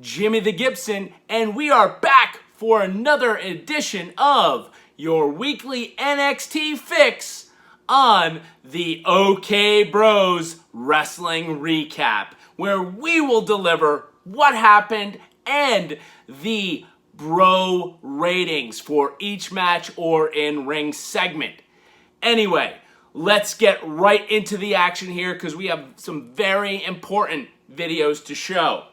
Jimmy the Gibson, and we are back for another edition of your weekly NXT Fix on the OK Bros Wrestling Recap, where we will deliver what happened and the bro ratings for each match or in-ring segment. Anyway, let's get right into the action here because we have some very important videos to show.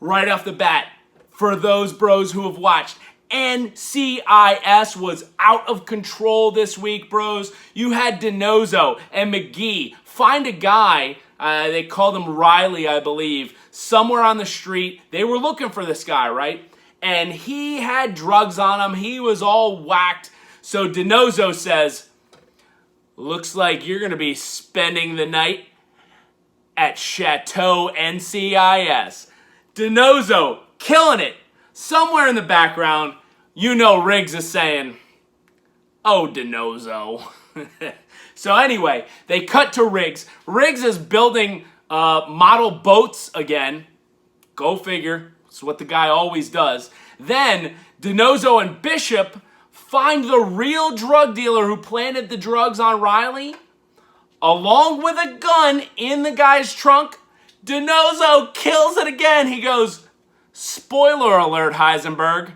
Right off the bat, for those bros who have watched, NCIS was out of control this week, bros. You had Tomasso and McGee find a guy, they called him Riley, I believe, somewhere on the street. They were looking for this guy, right? And he had drugs on him. He was all whacked. So Tomasso says, looks like you're going to be spending the night at Chateau NCIS. Tomasso killing it. Somewhere in the background, you know Riggs is saying, oh, Tomasso. So anyway, they cut to Riggs. Riggs is building model boats again. Go figure. It's what the guy always does. Then Tomasso and Bishop find the real drug dealer who planted the drugs on Riley, along with a gun in the guy's trunk. Tomasso kills it again. He goes, spoiler alert, Heisenberg.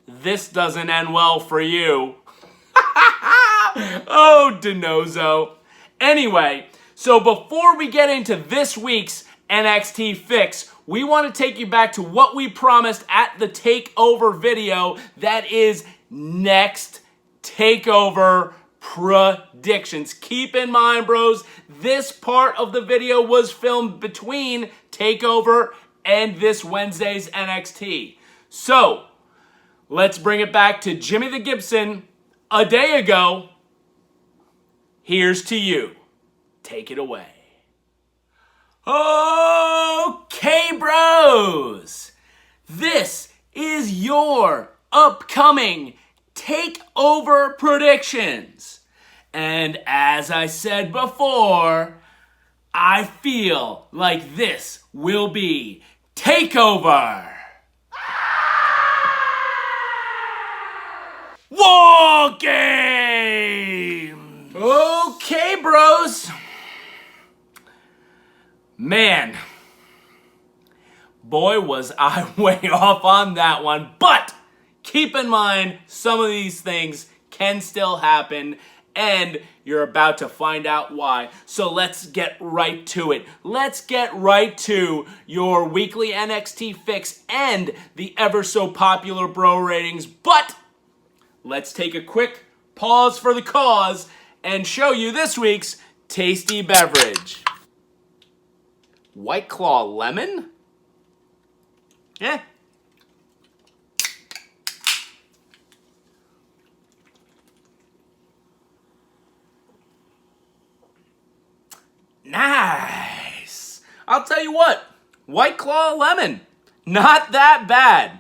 This doesn't end well for you. Oh, Tomasso. Anyway, so before we get into this week's NXT Fix, we want to take you back to what we promised at the Takeover video. That is next Takeover predictions. Keep in mind, bros, this part of the video was filmed between Takeover and this Wednesday's NXT. So, let's bring it back to Jimmy the Gibson a day ago. Here's to you. Take it away. Okay, bros. This is your upcoming Takeover predictions. And as I said before, I feel like this will be Takeover War Game! Okay, bros. Man, boy, was I way off on that one. But keep in mind, some of these things can still happen, and you're about to find out why. So let's get right to it. Let's get right to your weekly NXT Fix and the ever so popular bro ratings. But let's take a quick pause for the cause and show you this week's tasty beverage. White Claw Lemon? Nice. I'll tell you what, White Claw Lemon, not that bad.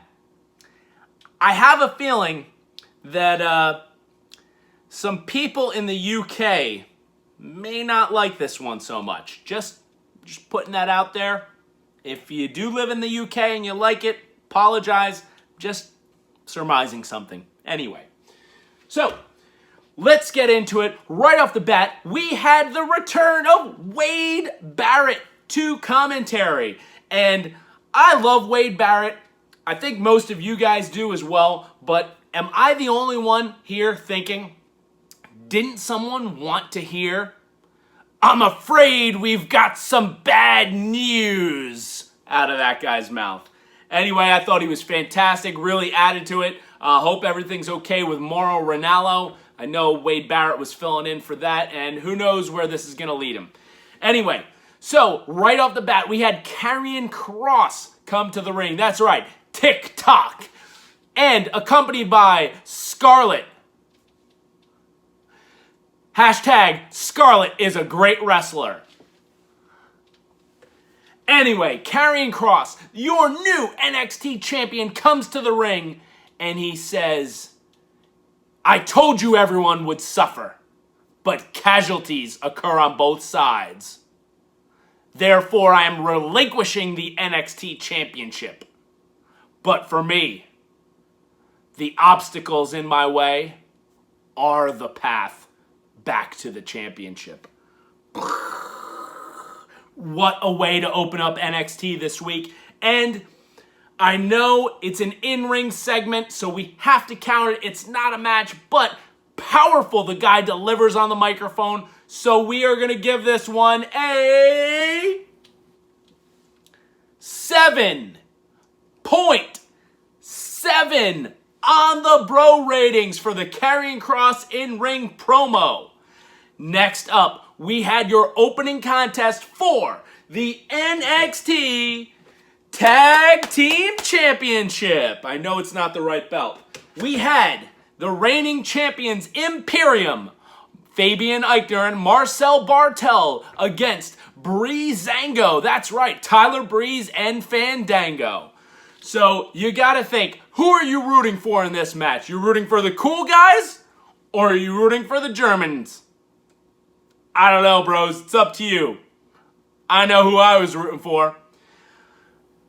I have a feeling that some people in the UK may not like this one so much. Just putting that out there. If you do live in the UK and you like it, apologize. Just surmising something. Anyway, so let's get into it. Right off the bat, we had the return of Wade Barrett to commentary. And I love Wade Barrett. I think most of you guys do as well. But am I the only one here thinking, didn't someone want to hear, I'm afraid we've got some bad news, out of that guy's mouth? Anyway, I thought he was fantastic, really added to it. Hope everything's okay with Mauro Ranallo. I know Wade Barrett was filling in for that, and who knows where this is going to lead him. Anyway, so right off the bat, we had Karrion Kross come to the ring. That's right, TikTok. And accompanied by Scarlett. Hashtag Scarlett is a great wrestler. Anyway, Karrion Kross, your new NXT champion, comes to the ring and he says, I told you everyone would suffer, but casualties occur on both sides. Therefore, I am relinquishing the NXT Championship. But for me, the obstacles in my way are the path back to the championship. What a way to open up NXT this week. And I know it's an in-ring segment, so we have to count it. It's not a match, but powerful. The guy delivers on the microphone. So we are going to give this one a 7.7 on the bro ratings for the Karrion Kross in-ring promo. Next up, we had your opening contest for the NXT Tag Team Championship. I know it's not the right belt. We had the reigning champions Imperium, Fabian Eichner and Marcel Bartel against Breezango. That's right, Tyler Breeze and Fandango. So you gotta think, who are you rooting for in this match? You rooting for the cool guys or are you rooting for the Germans? I don't know, bros. It's up to you. I know who I was rooting for.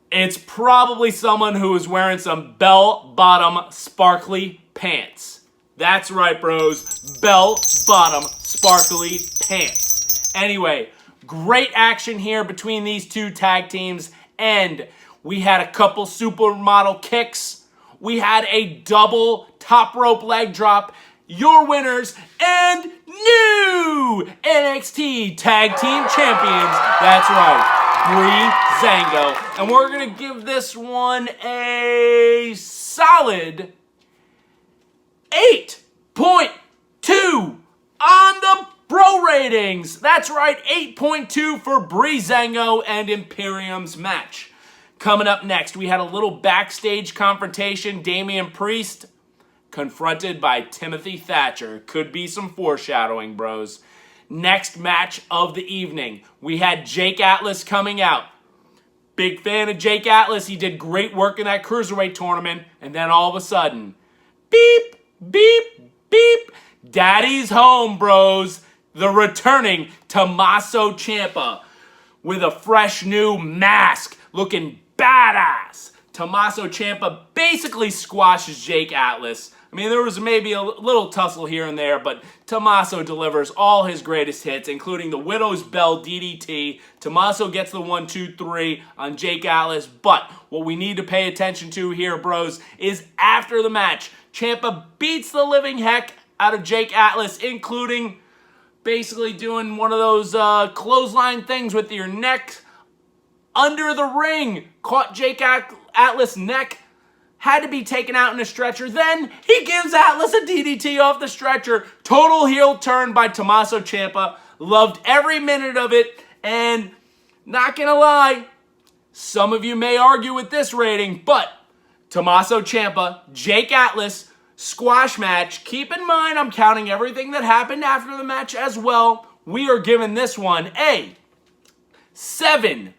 It's probably someone who is wearing some bell-bottom sparkly pants. That's right, bros. Bell-bottom sparkly pants. Anyway, great action here between these two tag teams, and we had a couple supermodel kicks. We had a double top rope leg drop. Your winners and new NXT Tag Team Champions. That's right, Breezango. And we're going to give this one a solid 8.2 on the bro ratings. That's right, 8.2 for Breezango and Imperium's match. Coming up next, we had a little backstage confrontation. Damian Priest confronted by Timothy Thatcher. Could be some foreshadowing, bros. Next match of the evening, we had Jake Atlas coming out. Big fan of Jake Atlas. He did great work in that Cruiserweight tournament. And then all of a sudden, beep, beep, beep. Daddy's home, bros. The returning Tomasso Ciampa with a fresh new mask, looking badass. Tomasso Ciampa basically squashes Jake Atlas. I mean, there was maybe a little tussle here and there, but Tomasso delivers all his greatest hits, including the Widow's Bell DDT. Tomasso gets the 1-2-3 on Jake Atlas, but what we need to pay attention to here, bros, is after the match, Ciampa beats the living heck out of Jake Atlas, including basically doing one of those clothesline things with your neck under the ring. Caught Jake Atlas' neck. Had to be taken out in a stretcher. Then he gives Atlas a DDT off the stretcher. Total heel turn by Tomasso Ciampa. Loved every minute of it. And not gonna lie, some of you may argue with this rating, but Tomasso Ciampa, Jake Atlas, squash match. Keep in mind, I'm counting everything that happened after the match as well. We are giving this one a 7.1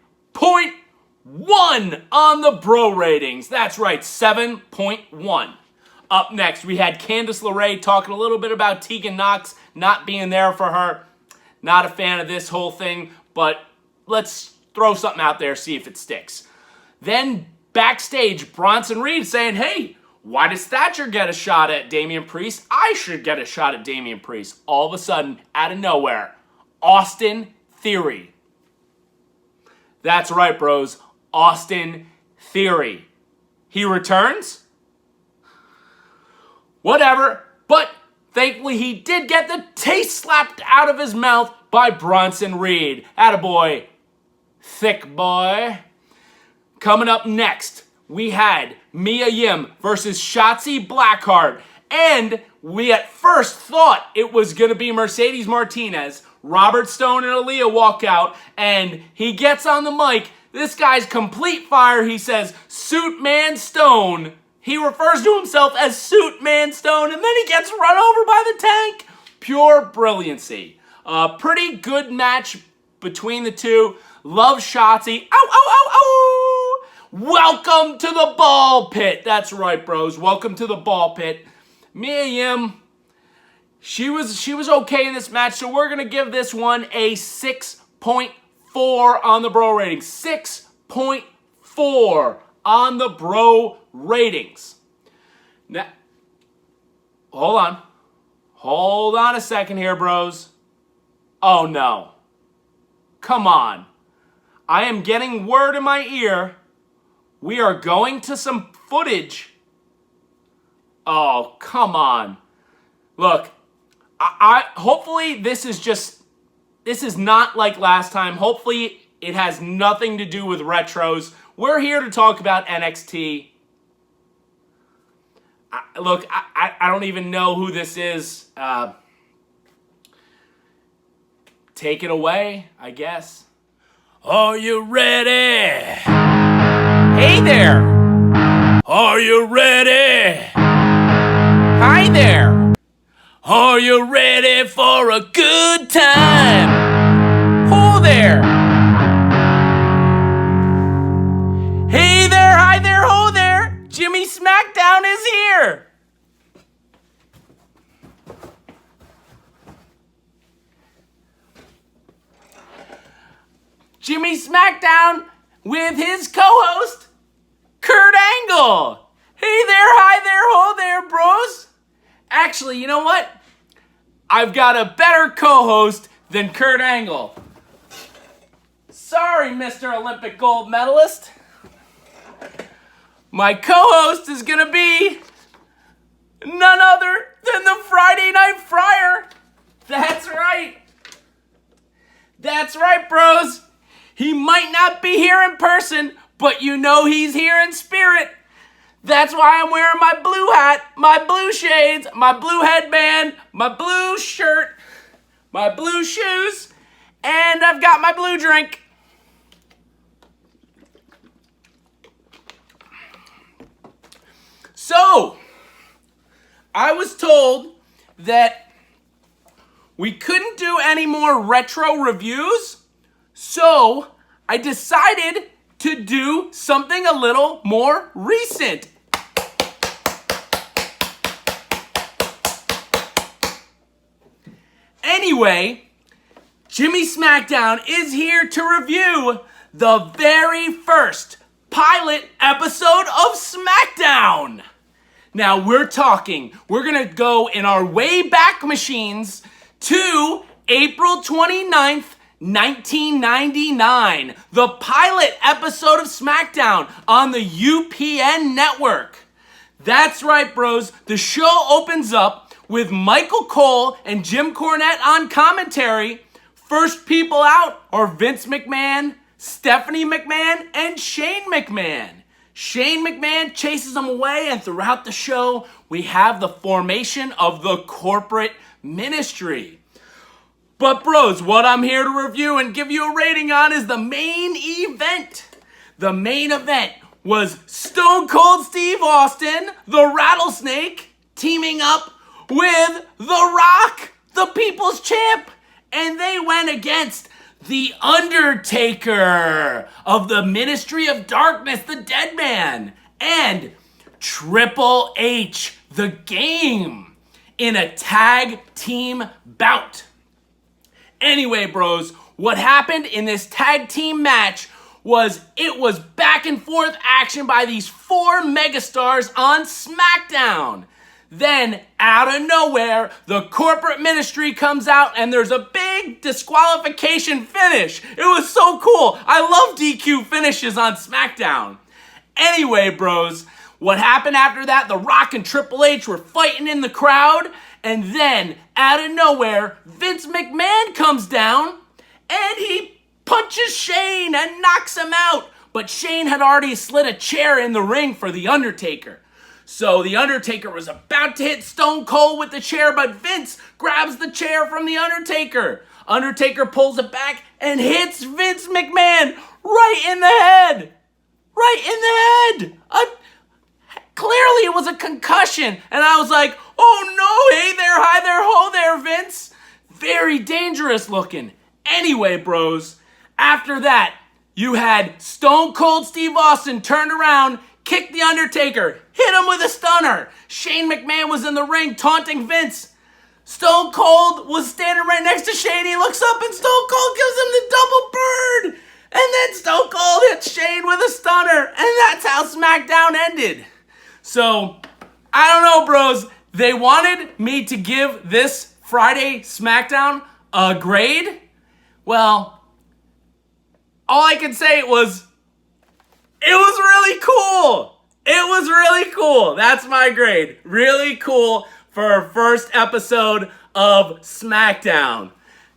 on the bro ratings. That's right, 7.1. Up next, we had Candice LeRae talking a little bit about Tegan Nox not being there for her. Not a fan of this whole thing, but let's throw something out there, see if it sticks. Then backstage, Bronson Reed saying, hey, why does Thatcher get a shot at Damian Priest? I should get a shot at Damian Priest. All of a sudden, out of nowhere, Austin Theory. That's right, bros. Austin Theory. He returns? Whatever, but thankfully he did get the taste slapped out of his mouth by Bronson Reed. Attaboy, thick boy. Coming up next, we had Mia Yim versus Shotzi Blackheart. And we at first thought it was going to be Mercedes Martinez. Robert Stone and Aaliyah walk out, and he gets on the mic. This guy's complete fire. He says, Suit Man Stone. He refers to himself as Suit Man Stone, and then he gets run over by the tank. Pure brilliancy. Pretty good match between the two. Love Shotzi. Ow, ow, ow, ow. Welcome to the ball pit. That's right, bros. Welcome to the ball pit. Mia Yim, she was okay in this match, so we're going to give this one a 6.4 on the bro rating. 6.4 on the bro ratings. Now, hold on. Hold on a second here, bros. Oh no. Come on. I am getting word in my ear. We are going to some footage. Oh, come on. Look, I hopefully this is not like last time. Hopefully it has nothing to do with retros. We're here to talk about NXT. Look, I don't even know who this is. Take it away, I guess. Are you ready? Hey there. Are you ready? Hi there. Are you ready for a good time? Ho there. Hey there, hi there, ho there. Jimmy Smackdown is here. Jimmy Smackdown with his co-host, Kurt Angle. Hey there, hi there, ho there, bros. Actually, you know what? I've got a better co-host than Kurt Angle. Sorry, Mr. Olympic gold medalist. My co-host is gonna be none other than the Friday Night Friar. That's right. That's right, bros. He might not be here in person, but you know he's here in spirit. That's why I'm wearing my blue hat, my blue shades, my blue headband, my blue shirt, my blue shoes, and I've got my blue drink. So, I was told that we couldn't do any more retro reviews, so I decided to do something a little more recent. Anyway, Jimmy Smackdown is here to review the very first pilot episode of Smackdown. Now we're gonna go in our way back machines to April 29th, 1999, the pilot episode of Smackdown on the UPN network. That's right, bros. The show opens up with Michael Cole and Jim Cornette on commentary. First people out are Vince McMahon, Stephanie McMahon, and Shane McMahon. Shane McMahon chases them away, and throughout the show, we have the formation of the corporate ministry. But bros, what I'm here to review and give you a rating on is the main event. The main event was Stone Cold Steve Austin, the Rattlesnake, teaming up with The Rock, the People's Champ, and they went against The Undertaker of the Ministry of Darkness, the Dead Man, and Triple H, the Game, in a tag team bout. Anyway, bros, what happened in this tag team match was it was back and forth action by these four megastars on SmackDown. Then, out of nowhere, the corporate ministry comes out and there's a big disqualification finish. It was so cool. I love DQ finishes on SmackDown. Anyway, bros, what happened after that? The Rock and Triple H were fighting in the crowd. And then, out of nowhere, Vince McMahon comes down and he punches Shane and knocks him out. But Shane had already slid a chair in the ring for The Undertaker. So The Undertaker was about to hit Stone Cold with the chair, but Vince grabs the chair from The Undertaker. Undertaker pulls it back and hits Vince McMahon right in the head. Right in the head. Clearly it was a concussion. And I was like, oh no, hey there, hi there, ho there, Vince. Very dangerous looking. Anyway, bros, after that, you had Stone Cold Steve Austin turned around, kicked The Undertaker, hit him with a stunner. Shane McMahon was in the ring taunting Vince. Stone Cold was standing right next to Shane. He looks up and Stone Cold gives him the double bird. And then Stone Cold hits Shane with a stunner. And that's how SmackDown ended. So, I don't know, bros. They wanted me to give this Friday SmackDown a grade. Well, all I can say was, it was really cool. It was really cool. That's my grade. Really cool for our first episode of SmackDown.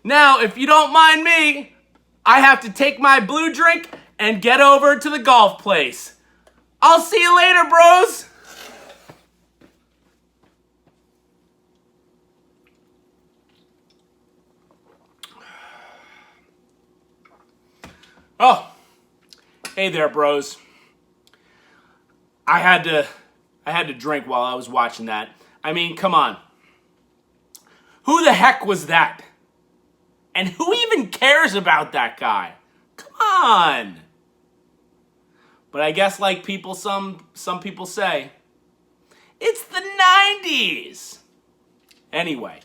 Now, if you don't mind me, I have to take my blue drink and get over to the golf place. I'll see you later, bros. Oh, hey there, bros. I had to drink while I was watching that. I mean, come on. Who the heck was that? And who even cares about that guy? Come on. But I guess like some people say, it's the 90s. Anyway,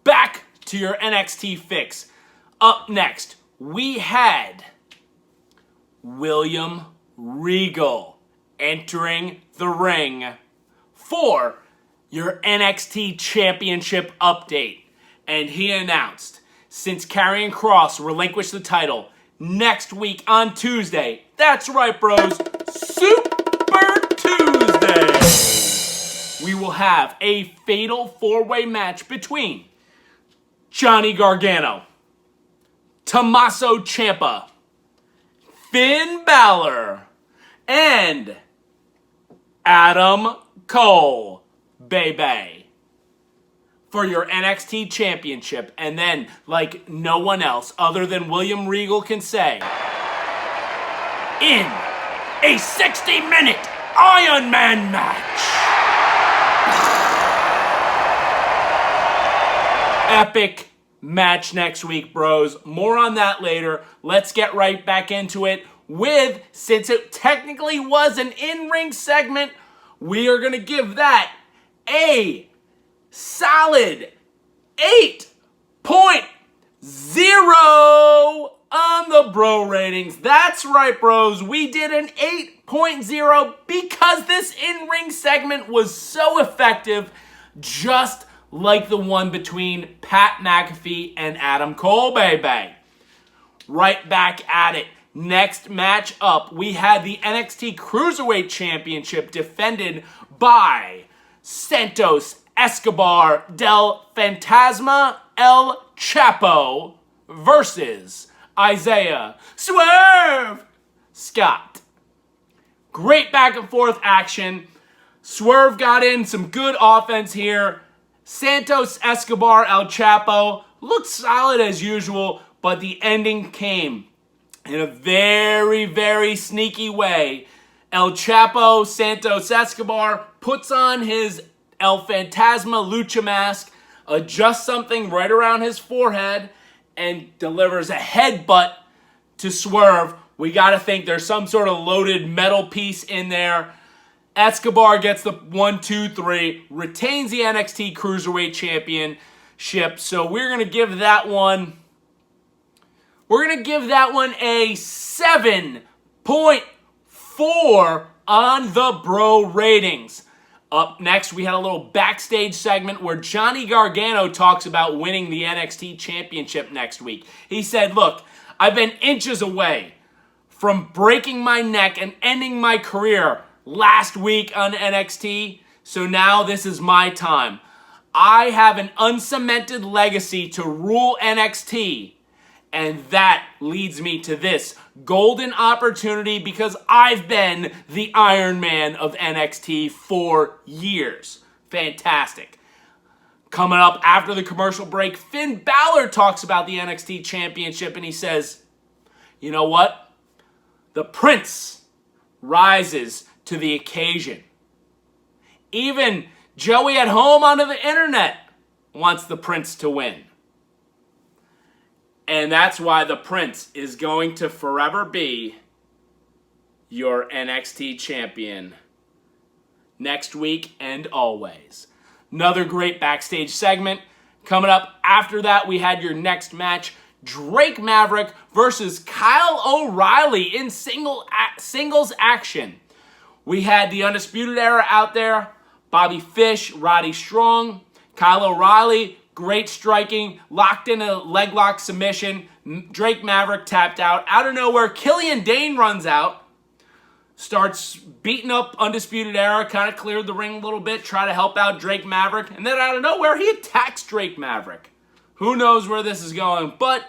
back to your NXT fix. Up next, we had William Regal entering the ring for your NXT Championship update. And he announced, since Karrion Kross relinquished the title next week on Tuesday, that's right, bros, Super Tuesday, we will have a fatal four-way match between Johnny Gargano, Tomasso Ciampa, Finn Balor, and Adam Cole, baby, for your NXT Championship. And then, like no one else other than William Regal can say, in a 60-minute Iron Man match. Epic match next week, bros. More on that later. Let's get right back into it with, since it technically was an in-ring segment, we are going to give that a solid 8.0 on the bro ratings. That's right, bros. We did an 8.0 because this in-ring segment was so effective, just like the one between Pat McAfee and Adam Cole, baby. Right back at it. Next match up, we had the NXT Cruiserweight Championship defended by Santos, Escobar, Del Fantasma, El Chapo versus Isaiah Swerve Scott. Great back and forth action. Swerve got in some good offense here. Santos, Escobar, El Chapo looked solid as usual, but the ending came in a very, very sneaky way. El Chapo, Santos Escobar, puts on his El Fantasma Lucha mask, adjusts something right around his forehead, and delivers a headbutt to Swerve. We gotta think there's some sort of loaded metal piece in there. Escobar gets the 1, 2, 3, retains the NXT Cruiserweight Championship. So we're gonna give that one a 7.4 on the bro ratings. Up next, we had a little backstage segment where Johnny Gargano talks about winning the NXT Championship next week. He said, look, I've been inches away from breaking my neck and ending my career last week on NXT, so now this is my time. I have an uncemented legacy to rule NXT, and that leads me to this golden opportunity because I've been the Iron Man of NXT for years. Fantastic. Coming up after the commercial break, Finn Balor talks about the NXT Championship, and he says, you know what? The Prince rises to the occasion. Even Joey at home onto the internet wants the Prince to win. And that's why the Prince is going to forever be your NXT champion next week and always. Another great backstage segment. Coming up after that, we had your next match, Drake Maverick versus Kyle O'Reilly in singles action. We had the Undisputed Era out there. Bobby Fish, Roddy Strong, Kyle O'Reilly, great striking, locked in a leg lock submission. Drake Maverick tapped out. Out of nowhere, Killian Dane runs out. Starts beating up Undisputed Era, kind of cleared the ring a little bit, try to help out Drake Maverick. And then out of nowhere, he attacks Drake Maverick. Who knows where this is going, but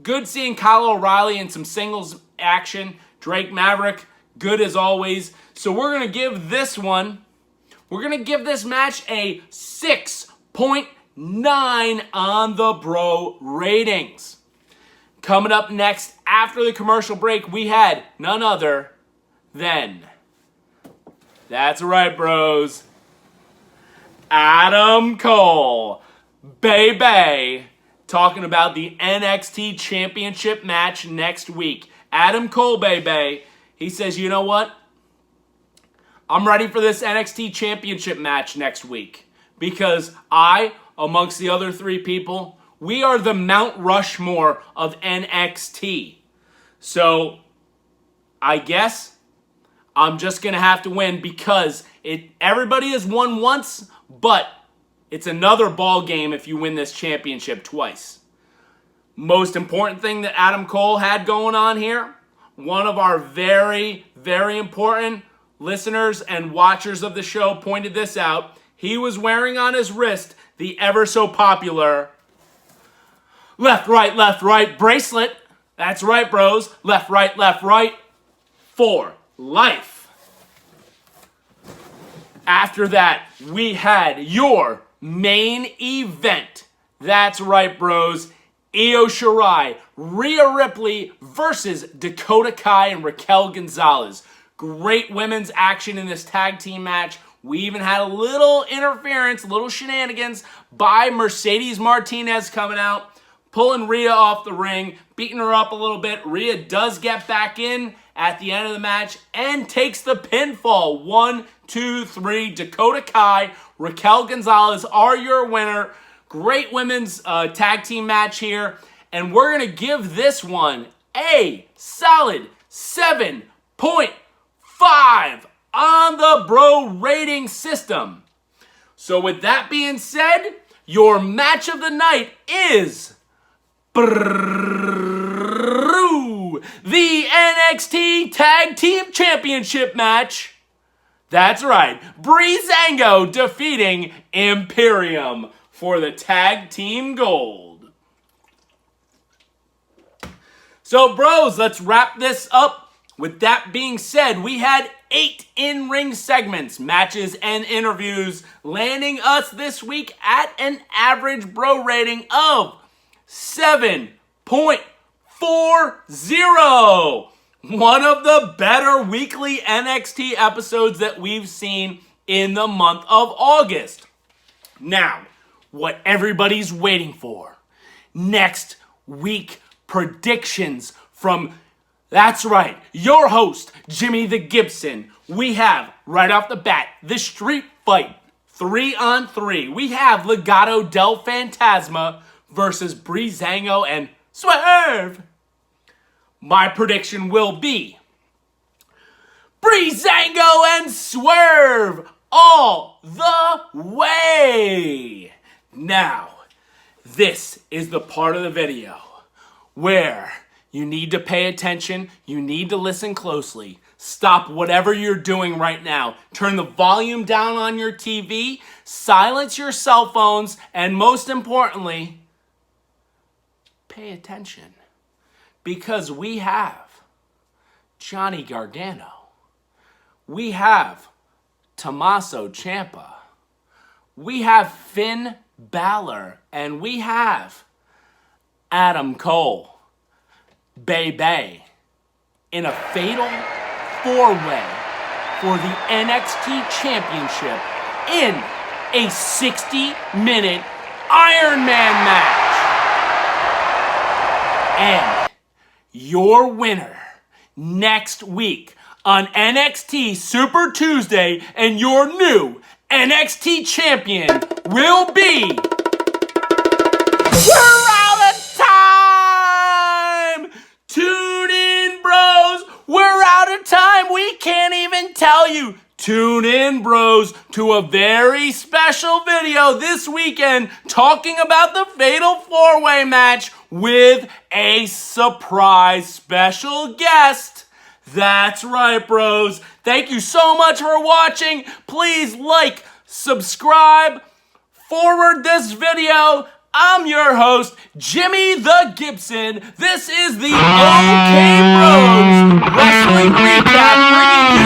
good seeing Kyle O'Reilly in some singles action. Drake Maverick, good as always. So we're going to give this match a 6.9 on the bro ratings. Coming up next, after the commercial break, we had none other than, that's right, bros, Adam Cole, baby, talking about the NXT Championship match next week. Adam Cole, baby, he says, you know what? I'm ready for this NXT Championship match next week because I, amongst the other three people, we are the Mount Rushmore of NXT. So, I guess I'm just going to have to win because everybody has won once, but it's another ball game if you win this championship twice. Most important thing that Adam Cole had going on here, one of our very, very important listeners and watchers of the show pointed this out. He was wearing on his wrist the ever so popular left, right bracelet. That's right, bros. Left, right for life. After that, we had your main event. That's right, bros. Io Shirai, Rhea Ripley versus Dakota Kai and Raquel Gonzalez. Great women's action in this tag team match. We even had a little interference, a little shenanigans by Mercedes Martinez coming out, pulling Rhea off the ring, beating her up a little bit. Rhea does get back in at the end of the match and takes the pinfall. 1, 2, 3. Dakota Kai, Raquel Gonzalez are your winner. Great women's tag team match here. And we're going to give this one a solid 7.5 on the bro rating system. So with that being said, your match of the night is the NXT Tag Team Championship match. That's right, Breezango defeating Imperium for the tag team gold. So bros, let's wrap this up. With that being said, we had 8 in-ring segments, matches, and interviews, landing us this week at an average bro rating of 7.40. One of the better weekly NXT episodes that we've seen in the month of August. Now, what everybody's waiting for. Next week, predictions from, that's right, your host, Jimmy the Gibson. We have, right off the bat, the street fight, 3-on-3. We have Legado del Fantasma versus Breezango and Swerve. My prediction will be Breezango and Swerve all the way. Now, this is the part of the video where you need to pay attention, you need to listen closely. Stop whatever you're doing right now. Turn the volume down on your TV, silence your cell phones, and most importantly, pay attention. Because we have Johnny Gargano. We have Tomasso Ciampa. We have Finn Balor. And we have Adam Cole. Baby. In a fatal 4-way for the NXT Championship in a 60-minute Iron Man match. And your winner next week on NXT Super Tuesday and your new NXT champion will be... We're out of time! Tune in, bros! We're out of time! We can't even tell you, tune in, bros, to a very special video this weekend talking about the Fatal 4-Way match with a surprise special guest. That's right, bros. Thank you so much for watching. Please like, subscribe, forward this video. I'm your host, Jimmy the Gibson. This is the OK Bros Wrestling Recap, bringing